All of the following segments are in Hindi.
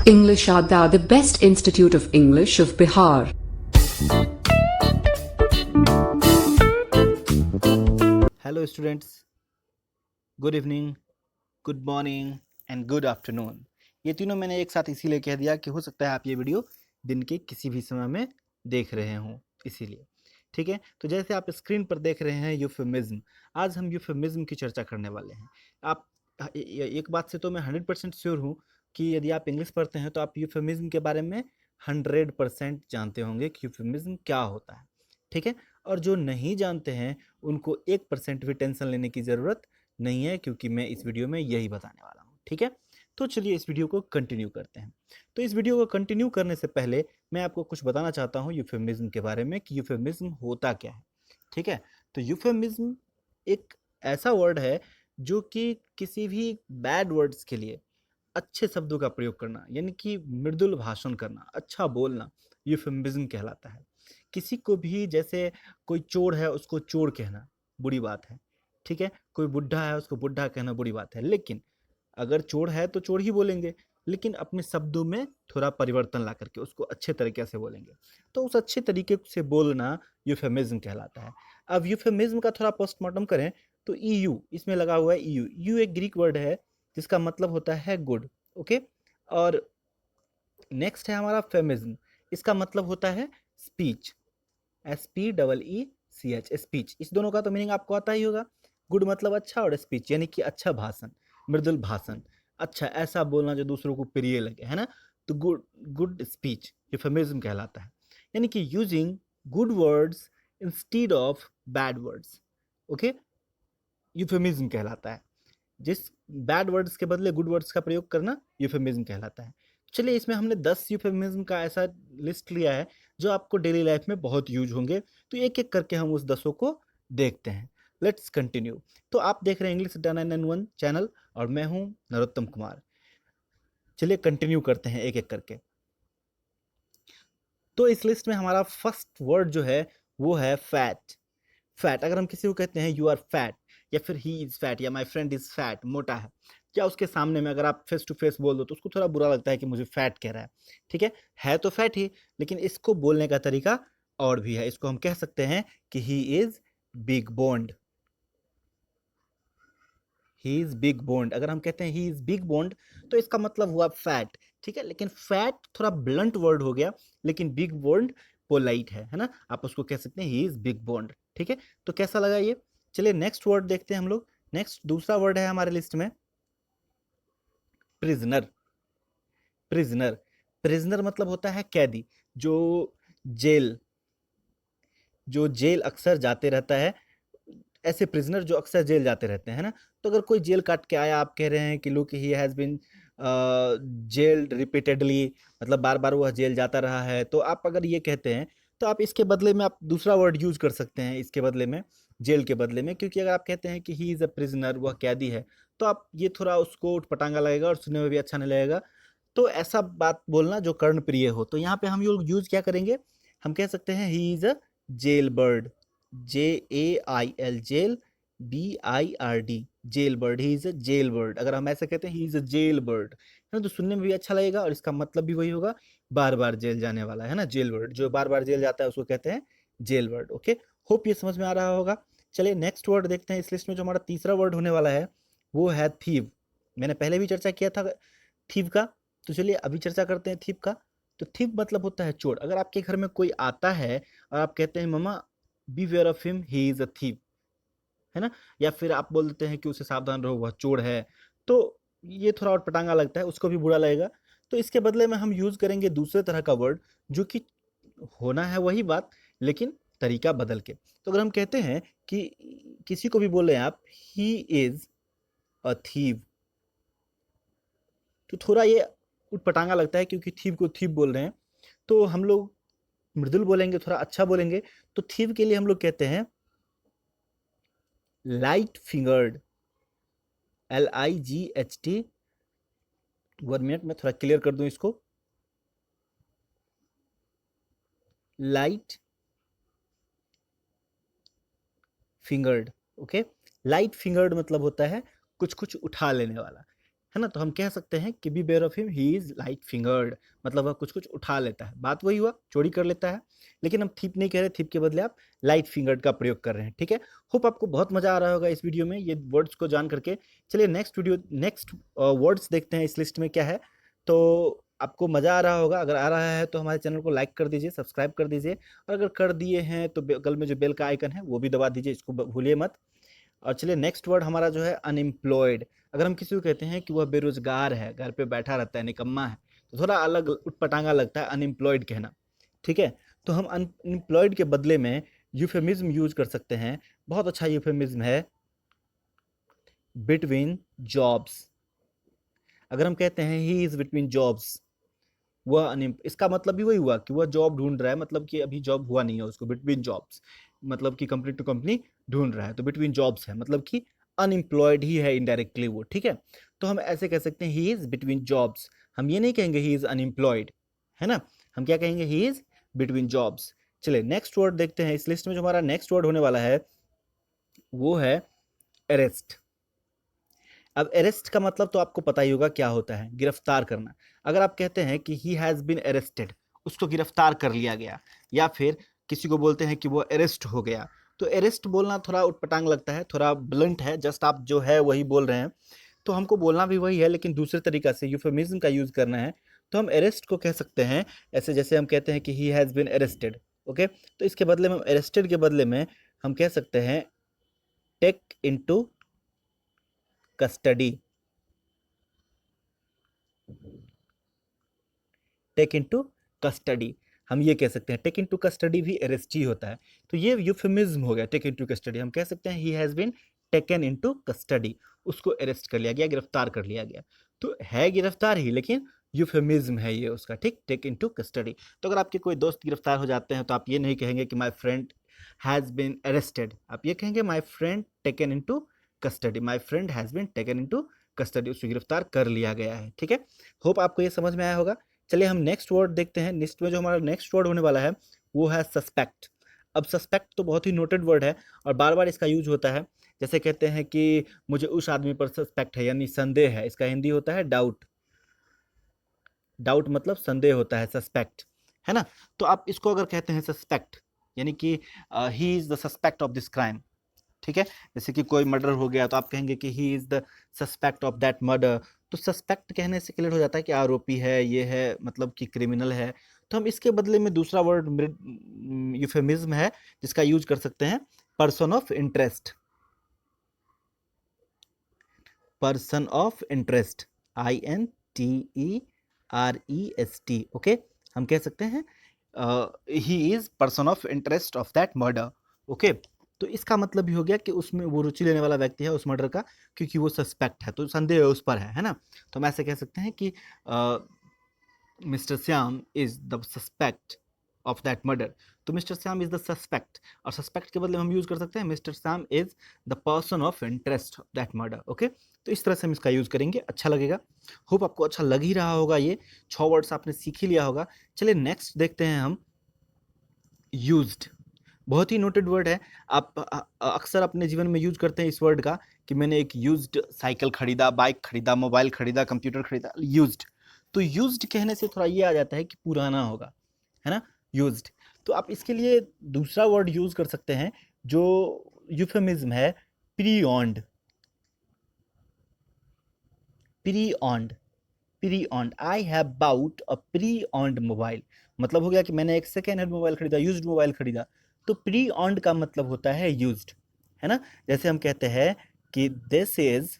English Adda, the best institute of English of Bihar. Hello students, good evening, good morning and good afternoon. ये तीनों मैंने एक साथ इसीलिए कह दिया कि हो सकता है आप ये वीडियो दिन के किसी भी समय में देख रहे हों, इसीलिए। ठीक है, तो जैसे आप स्क्रीन पर देख रहे हैं यूफेमिज्म, आज हम यूफेमिज्म की चर्चा करने वाले हैं। आप एक बात से तो मैं 100% श्योर हूँ कि यदि आप इंग्लिश पढ़ते हैं तो आप यूफेमिज्म के बारे में 100% जानते होंगे कि यूफेमिज्म क्या होता है। ठीक है, और जो नहीं जानते हैं उनको 1% भी टेंशन लेने की ज़रूरत नहीं है, क्योंकि मैं इस वीडियो में यही बताने वाला हूँ। ठीक है, तो चलिए इस वीडियो को कंटिन्यू करते हैं। तो इस वीडियो को कंटिन्यू करने से पहले मैं आपको कुछ बताना चाहता हूँ यूफेमिज्म के बारे में कि यूफेमिज्म होता क्या है। ठीक है, तो यूफेमिज्म एक ऐसा वर्ड है जो कि किसी भी बैड वर्ड्स के लिए अच्छे शब्दों का प्रयोग करना, यानी कि मृदुल भाषण करना, अच्छा बोलना, यूफेमिज्म कहलाता है। किसी को भी, जैसे कोई चोर है उसको चोर कहना बुरी बात है। ठीक है, कोई बुढ़ा है उसको बुढ़ा कहना बुरी बात है, लेकिन अगर चोर है तो चोर ही बोलेंगे, लेकिन अपने शब्दों में थोड़ा परिवर्तन ला करके उसको अच्छे तरीके से बोलेंगे। तो उस अच्छे तरीके से बोलना यूफेमिज्म कहलाता है। अब यूफेमिज्म का थोड़ा पोस्टमार्टम करें तो ईयू इसमें लगा हुआ है। ईयू यू एक ग्रीक वर्ड है जिसका मतलब होता है गुड। ओके, और नेक्स्ट है हमारा फेमिज्म। इसका मतलब होता है स्पीच, SPEECH, स्पीच। इस दोनों का तो मीनिंग आपको आता ही होगा। गुड मतलब अच्छा, और स्पीच यानी कि अच्छा भाषण, मृदुल भाषण, अच्छा ऐसा बोलना जो दूसरों को प्रिय लगे, है ना। तो गुड गुड स्पीच यूफेमिज्म कहलाता है, यानी कि using good words instead of bad words. Okay, euphemism कहलाता है। जिस बैड वर्ड्स के बदले गुड वर्ड्स का प्रयोग करना यूफेमिज्म कहलाता है। चलिए, इसमें हमने 10 यूफेमिज्म का ऐसा लिस्ट लिया है जो आपको डेली लाइफ में बहुत यूज होंगे। तो एक एक करके हम उस 10 को देखते हैं। Let's continue. तो आप देख रहे हैं इंग्लिश अड्डा 991 चैनल, और मैं हूं नरोत्तम कुमार। चलिए कंटिन्यू करते हैं एक एक करके। तो इस लिस्ट में हमारा फर्स्ट वर्ड जो है वो है फैट। फैट, अगर हम किसी को कहते हैं यू आर फैट, या फिर ही इज फैट, या माई फ्रेंड इज फैट, मोटा है, या उसके सामने में अगर आप फेस टू फेस बोल दो तो उसको थोड़ा बुरा लगता है कि मुझे फैट कह रहा है। ठीक है तो फैट ही, लेकिन इसको बोलने का तरीका और भी है। इसको हम कह सकते हैं कि he is big bond. He is big bond, अगर हम कहते हैं ही इज बिग बोन्ड तो इसका मतलब हुआ फैट। ठीक है, लेकिन फैट थोड़ा ब्लंट वर्ड हो गया, लेकिन बिग बोन्ड पोलाइट है ना। आप उसको कह सकते हैं ही इज बिग बोन्ड। ठीक है, तो कैसा लगा ये। चलिए नेक्स्ट वर्ड देखते हैं हम लोग। नेक्स्ट दूसरा वर्ड है हमारे लिस्ट में प्रिजनर। प्रिजनर, प्रिजनर मतलब होता है कैदी, जो जेल जो जेल अक्सर जाते रहता है। ऐसे प्रिजनर जो अक्सर जेल जाते रहते हैं, है ना। तो अगर कोई जेल काट के आया, आप कह रहे हैं कि look he has been jailed repeatedly, मतलब बार बार वह जेल जाता रहा है, तो आप अगर ये कहते हैं तो आप इसके बदले में आप दूसरा वर्ड यूज कर सकते हैं इसके बदले में, जेल के बदले में। क्योंकि अगर आप कहते हैं कि ही इज़ अ प्रिजनर, वह कैदी है, तो आप ये थोड़ा उसको उटपटांगा लगेगा और सुनने में भी अच्छा नहीं लगेगा। तो ऐसा बात बोलना जो कर्ण प्रिय हो, तो यहाँ पे हम यूज क्या करेंगे, हम कह सकते हैं he is a jail bird. JAIL, jail, BIRD, jail bird. He is a jail bird, अगर हम ऐसे कहते हैं he is a jail bird, है ना, तो सुनने में भी अच्छा लगेगा और इसका मतलब भी वही होगा, बार बार जेल जाने वाला, है ना। जेल बर्ड, जो बार बार जेल जाता है उसको कहते हैं जेल बर्ड। ओके, होप ये समझ में आ रहा होगा। चलिए नेक्स्ट वर्ड देखते हैं इस लिस्ट में। जो हमारा तीसरा वर्ड होने वाला है वो है थीव। मैंने पहले भी चर्चा किया था थीव का, तो चलिए अभी चर्चा करते हैं थीव का। तो थीव मतलब होता है चोर। अगर आपके घर में कोई आता है और आप कहते हैं mama beware of him, he is a thief, है ना, या फिर आप बोल देते हैं कि उसे सावधान रहो वह चोर है, तो ये थोड़ा और पटांगा लगता है, उसको भी बुरा लगेगा। तो इसके बदले में हम यूज करेंगे दूसरे तरह का वर्ड, जो कि होना है वही बात, लेकिन तरीका बदल के। तो अगर हम कहते हैं कि किसी को भी बोले आप ही इज अ थीव, तो थोड़ा ये उटपटांगा लगता है, क्योंकि थीव को थीव बोल रहे हैं। तो हम लोग मृदुल बोलेंगे, थोड़ा अच्छा बोलेंगे। तो थीव के लिए हम लोग कहते हैं लाइट फिंगर्ड, LIGHT। 1 मिनट में थोड़ा क्लियर कर दूं इसको। Light fingered. Okay, light fingered मतलब होता है कुछ कुछ उठा लेने वाला, है ना, तो हम कह सकते हैं कि beware of him, he is light fingered, मतलब वह कुछ कुछ उठा लेता है, बात वही हुआ, चोरी कर लेता है, लेकिन हम थिप नहीं कह रहे, थिप के बदले आप लाइट फिंगर्ड का प्रयोग कर रहे हैं, ठीक है। होप आपको बहुत मजा आ रहा होगा इस वीडियो में ये वर्ड्स को जान करके। चलिए नेक्स्ट वर्ड्स देखते हैं इस लिस्ट में क्या है। तो आपको मजा आ रहा होगा, अगर आ रहा है तो हमारे चैनल को लाइक कर दीजिए, सब्सक्राइब कर दीजिए, और अगर कर दिए हैं तो बगल में जो बेल का आइकन है वो भी दबा दीजिए, इसको भूलिए मत। और चलिए नेक्स्ट वर्ड हमारा जो है अनएम्प्लॉयड। अगर हम किसी को कहते हैं कि वह बेरोजगार है, घर पे बैठा रहता है, निकम्मा है, तो थोड़ा अलग उटपटांगा लगता है अनएम्प्लॉयड कहना, ठीक है। तो हम अनएम्प्लॉयड के बदले में यूफेमिज्म यूज कर सकते हैं। बहुत अच्छा यूफेमिज्म है बिटवीन जॉब्स। अगर हम कहते हैं ही इज बिटवीन जॉब्स, वह इसका मतलब भी वही हुआ कि वह जॉब ढूंढ रहा है, मतलब कि अभी जॉब हुआ नहीं है उसको, बिटवीन जॉब्स मतलब कि कंपनी टू कंपनी ढूंढ रहा है, तो बिटवीन जॉब्स है मतलब कि अनएम्प्लॉयड ही है इनडायरेक्टली वो, ठीक है। तो हम ऐसे कह सकते हैं ही इज बिटवीन जॉब्स, हम ये नहीं कहेंगे ही इज अनएम्प्लॉयड, है ना, हम क्या कहेंगे ही इज बिटवीन जॉब्स। चलिए नेक्स्ट वर्ड देखते हैं इस लिस्ट में, जो हमारा नेक्स्ट वर्ड होने वाला है वो है अरेस्ट। अब अरेस्ट का मतलब तो आपको पता ही होगा क्या होता है, गिरफ्तार करना। अगर आप कहते हैं कि ही हैज़ बीन अरेस्टेड, उसको गिरफ्तार कर लिया गया, या फिर किसी को बोलते हैं कि वो अरेस्ट हो गया, तो अरेस्ट बोलना थोड़ा उटपटांग लगता है, थोड़ा ब्लंट है, जस्ट आप जो है वही बोल रहे हैं। तो हमको बोलना भी वही है, लेकिन दूसरे तरीका से यूफेमिज्म का यूज़ करना है। तो हम अरेस्ट को कह सकते हैं ऐसे, जैसे हम कहते हैं कि he has been arrested, okay. तो इसके बदले में अरेस्टेड के बदले में हम कह सकते हैं take into custody, take into custody, हम ये कह सकते हैं। टेक इनटू कस्टडी भी अरेस्ट ही होता है, तो ये यूफेमिज्म हो गया टेक इनटू कस्टडी। हम कह सकते हैं he has been taken into custody, उसको अरेस्ट कर लिया गया, गिरफ्तार कर लिया गया। तो है गिरफ्तार ही, लेकिन यूफेमिज्म है ये उसका, ठीक, टेक इनटू कस्टडी। तो अगर आपके कोई दोस्त गिरफ्तार हो जाते हैं तो आप ये नहीं कहेंगे कि my friend has been arrested, आप ये कहेंगे my friend taken into custody, my friend has been taken into custody, उसको गिरफ्तार कर लिया गया है, ठीक है। होप आपको ये समझ में आया होगा। चलिए हम नेक्स्ट वर्ड देखते हैं। नेक्स्ट में जो हमारा नेक्स्ट वर्ड होने वाला है वो है सस्पेक्ट। अब सस्पेक्ट तो बहुत ही नोटेड वर्ड है और बार बार इसका यूज होता है। जैसे कहते हैं कि मुझे उस आदमी पर सस्पेक्ट है, यानी संदेह है, इसका हिंदी होता है डाउट। डाउट मतलब संदेह होता है, सस्पेक्ट, है ना। तो आप इसको अगर कहते हैं सस्पेक्ट, यानी कि he is the suspect of this crime, ठीक है। जैसे कि कोई मर्डर हो गया तो आप कहेंगे कि he is the suspect of that murder. तो सस्पेक्ट कहने से क्लियर हो जाता है कि आरोपी है, ये है, मतलब कि क्रिमिनल है। तो हम इसके बदले में दूसरा वर्ड यूफेमिज्म है जिसका यूज कर सकते हैं, person of interest. Person of interest, INTEREST, okay. हम कह सकते हैं he is person of interest of that murder, okay. तो इसका मतलब भी हो गया कि उसमें वो रुचि लेने वाला व्यक्ति है उस मर्डर का, क्योंकि वो सस्पेक्ट है, तो संदेह उस पर है ना। तो हम ऐसे कह सकते हैं कि mister Shyam is the suspect of that murder. तो mister Shyam is the suspect, और सस्पेक्ट के बदले हम यूज कर सकते हैं mister Shyam is the person of interest of that murder, okay. तो इस तरह से हम इसका यूज करेंगे, अच्छा लगेगा। होप आपको अच्छा लग ही रहा होगा, ये 6 वर्ड्स आपने सीख ही लिया होगा। चलिए नेक्स्ट देखते हैं हम यूज्ड। बहुत ही नोटेड वर्ड है, आप अक्सर अपने जीवन में यूज करते हैं इस वर्ड का, कि मैंने एक यूज्ड साइकिल खरीदा, बाइक खरीदा, मोबाइल खरीदा, कंप्यूटर खरीदा, यूज्ड। तो यूज्ड कहने से थोड़ा ये आ जाता है कि पुराना होगा, है ना, यूज्ड। तो आप इसके लिए दूसरा वर्ड यूज कर सकते हैं जो यूफेमिज्म है, pre owned. Pre owned, pre owned, I have bought a pre owned mobile, मतलब हो गया कि मैंने एक सेकेंड हैंड मोबाइल खरीदा, यूज्ड मोबाइल खरीदा। तो प्री ऑन्ड का मतलब होता है यूज्ड, है ना। जैसे हम कहते हैं कि this is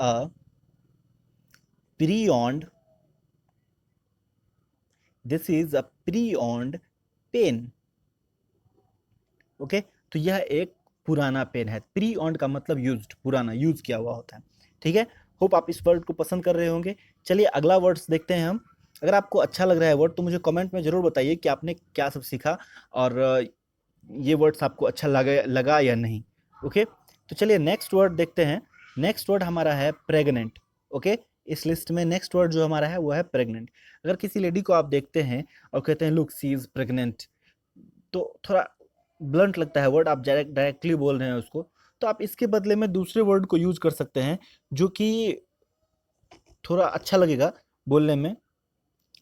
a pre owned, this is a pre owned pen, okay. तो यह एक पुराना पेन है। प्री ऑन्ड का मतलब यूज्ड, पुराना, यूज किया हुआ होता है, ठीक है। होप आप इस वर्ड को पसंद कर रहे होंगे। चलिए अगला वर्ड्स देखते हैं हम। अगर आपको अच्छा लग रहा है वर्ड तो मुझे कमेंट में ज़रूर बताइए कि आपने क्या सब सीखा, और ये वर्ड्स आपको अच्छा लगा या नहीं, ओके। तो चलिए नेक्स्ट वर्ड देखते हैं। नेक्स्ट वर्ड हमारा है प्रेग्नेंट, ओके। इस लिस्ट में नेक्स्ट वर्ड जो हमारा है वो है प्रेग्नेंट। अगर किसी लेडी को आप देखते हैं और कहते हैं लुक सी इज प्रेग्नेंट, तो थोड़ा ब्लंट लगता है वर्ड, आप डायरेक्टली बोल रहे हैं उसको, तो आप इसके बदले में दूसरे वर्ड को यूज कर सकते हैं जो कि थोड़ा अच्छा लगेगा बोलने में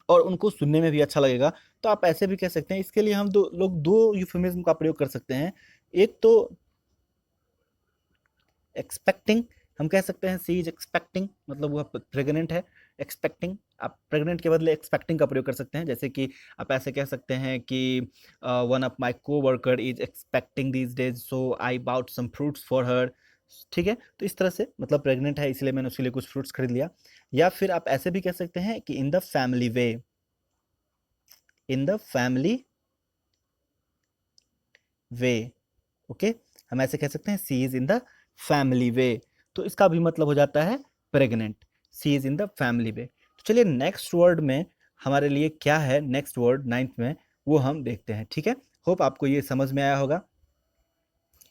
और उनको सुनने में भी अच्छा लगेगा। तो आप ऐसे भी कह सकते हैं। इसके लिए हम दो यूफेमिज्म का प्रयोग कर सकते हैं। एक तो एक्सपेक्टिंग, हम कह सकते हैं सी इज एक्सपेक्टिंग, मतलब वह प्रेग्नेंट है। एक्सपेक्टिंग, आप प्रेग्नेंट के बदले एक्सपेक्टिंग का प्रयोग कर सकते हैं। जैसे कि आप ऐसे कह सकते हैं कि one of my coworker is expecting these days so I bought some fruits for her. ठीक है, तो इस तरह से मतलब प्रेग्नेंट है इसलिए मैंने उसके लिए कुछ फ्रूट्स खरीद लिया। या फिर आप ऐसे भी कह सकते हैं कि in the family way, in the family way. Okay, हम ऐसे कह सकते हैं she is in the family way, तो इसका भी मतलब हो जाता है pregnant. She is in the family way. तो चलिए नेक्स्ट वर्ड में हमारे लिए क्या है, नेक्स्ट वर्ड 9th में वो हम देखते हैं। ठीक है, होप आपको ये समझ में आया होगा।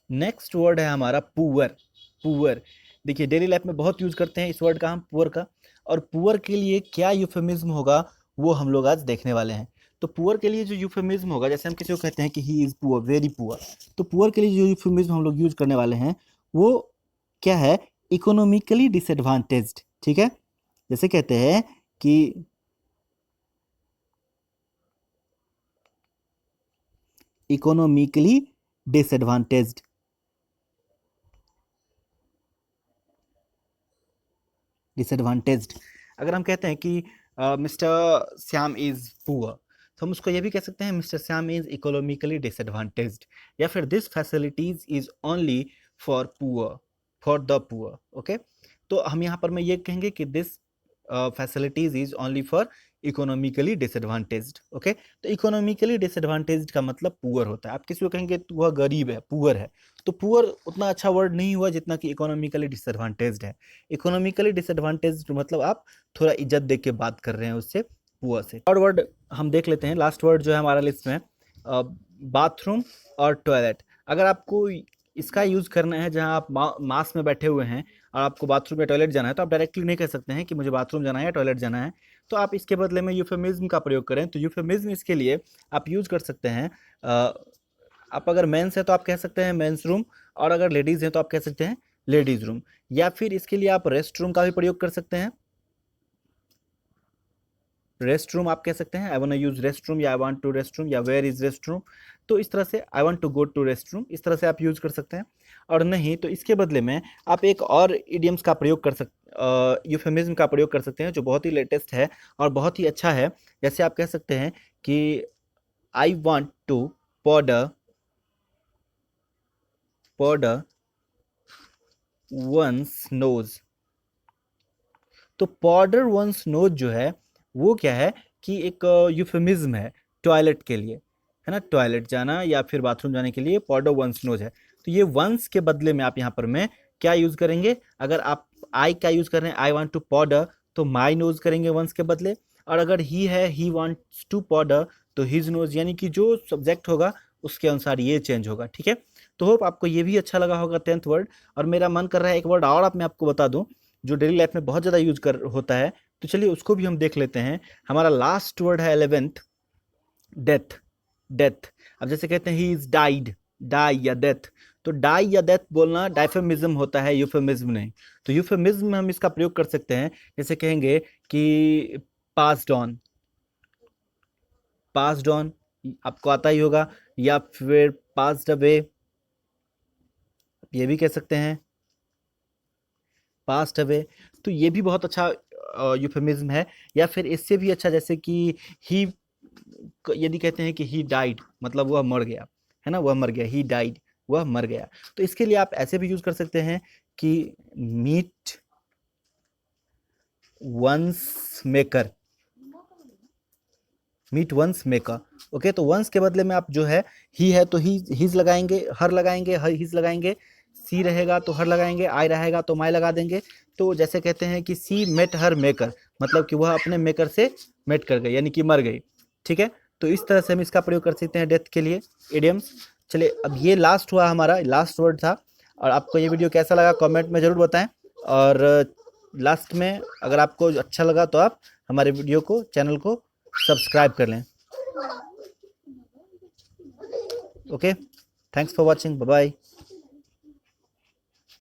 नेक्स्ट वर्ड है हमारा पुअर। पुअर, देखिए डेली लाइफ में बहुत यूज करते हैं इस वर्ड का हम, पुअर का। और पुअर के लिए क्या यूफेमिज्म होगा वो हम लोग आज देखने वाले हैं। तो पुअर के लिए जो यूफेमिज्म होगा, जैसे हम किसी को कहते हैं कि he is poor, very poor, तो पुअर के लिए जो यूफेमिज्म हम लोग यूज करने वाले हैं वो क्या है, इकोनॉमिकली डिसएडवांटेज्ड। ठीक है, जैसे कहते हैं कि इकोनॉमिकली डिसएडवांटेज्ड, डिसएडवांटेज्ड। अगर हम कहते हैं कि मिस्टर श्याम इज पुअर, तो हम उसको ये भी कह सकते हैं mister Shyam is economically disadvantaged, या फिर this facilities is only for poor, for the poor. Okay, तो हम यहाँ पर मैं ये कहेंगे कि this facilities is only for economically disadvantaged. Okay, तो इकोनॉमिकली डिसएडवांटेज्ड का मतलब पुअर होता है। आप किसी को कहेंगे वह गरीब है, पुअर है, तो पुअर उतना अच्छा वर्ड नहीं हुआ जितना कि इकोनॉमिकली डिसएडवांटेज्ड है। इकोनॉमिकली डिसएडवांटेज्ड मतलब आप थोड़ा इज्जत दे के बात कर रहे हैं उससे, पुअर से। और वर्ड हम देख लेते हैं, लास्ट वर्ड जो है हमारा लिस्ट में, बाथरूम और टॉयलेट। अगर आपको इसका यूज करना है जहां आप मास में बैठे हुए हैं और आपको बाथरूम या टॉयलेट जाना है, तो आप डायरेक्टली नहीं कह सकते हैं कि मुझे बाथरूम जाना है या टॉयलेट जाना है। तो आप इसके बदले में यूफेमिज्म का प्रयोग करें। तो यूफेमिज्म इसके लिए आप यूज कर सकते हैं, आप अगर मेंस है तो आप कह सकते हैं मेंस रूम, और अगर लेडीज हैं तो आप कह सकते हैं लेडीज रूम। या फिर इसके लिए आप रेस्ट रूम का भी प्रयोग कर सकते हैं। रेस्ट रूम आप कह सकते हैं, I want to use restroom, या I want to restroom, या वेयर इज रेस्ट रूम। तो इस तरह से I want to go to restroom, इस तरह से आप यूज कर सकते हैं। और नहीं तो इसके बदले में आप एक और इडियम्स का प्रयोग कर सकते, यूफेमिज्म का प्रयोग कर सकते हैं जो बहुत ही लेटेस्ट है और बहुत ही अच्छा है। जैसे आप कह सकते हैं कि I want to powder one's nose। तो powder one's nose जो है वो क्या है कि एक यूफेमिज्म है टॉयलेट के लिए, है ना, टॉयलेट जाना या फिर बाथरूम जाने के लिए powder one's nose है। तो ये वंस के बदले में आप यहाँ पर में क्या यूज करेंगे, अगर आप आई का यूज कर रहे हैं, आई वांट टू powder, तो माई नोज करेंगे वंस के बदले। और अगर ही है, ही वांट्स टू powder, तो हिज नोज, यानी कि जो सब्जेक्ट होगा उसके अनुसार ये चेंज होगा। ठीक है, तो होप आपको ये भी अच्छा लगा होगा 10th वर्ड। और मेरा मन कर रहा है एक वर्ड और आप मैं आपको बता दूं जो डेली लाइफ में बहुत ज़्यादा यूज कर होता है, तो चलिए उसको भी हम देख लेते हैं। हमारा लास्ट वर्ड है 11th, डेथ। डेथ, अब जैसे कहते हैं ही इज डाइड, डाई या डेथ, तो डाई या डेथ बोलना डाइफेमिज्म होता है, यूफेमिज्म नहीं। तो यूफेमिज्म में हम इसका प्रयोग कर सकते हैं, जैसे कहेंगे कि पास्ड ऑन, पास्ड ऑन आपको आता ही होगा, या फिर पास्ड अवे, ये भी कह सकते हैं पास्ट अवे। तो ये भी बहुत अच्छा यूफेमिज्म है। या फिर इससे भी अच्छा, जैसे कि ही, यदि कहते हैं कि ही डाइड मतलब वह मर गया, है ना, वह मर गया, ही डाइड, वह मर गया। तो इसके लिए आप ऐसे भी यूज कर सकते हैं कि meet one's maker, meet one's maker. Okay, तो वंस के बदले में आप जो है तो ही, हिज लगाएंगे, हर लगाएंगे, हर हिज लगाएंगे, सी रहेगा तो हर लगाएंगे, आई रहेगा तो माई लगा देंगे। तो जैसे कहते हैं कि सी मेट हर मेकर, मतलब कि वह अपने मेकर से मेट कर गई, यानी कि मर गई। ठीक है, तो इस तरह से हम इसका प्रयोग कर सकते हैं डेथ के लिए, इडियम्स। चलिए अब ये लास्ट हुआ, हमारा लास्ट वर्ड था। और आपको ये वीडियो कैसा लगा कमेंट में ज़रूर बताएं। और लास्ट में अगर आपको अच्छा लगा तो आप हमारे वीडियो को, चैनल को सब्सक्राइब कर लें। Okay, thanks for watching, bye bye.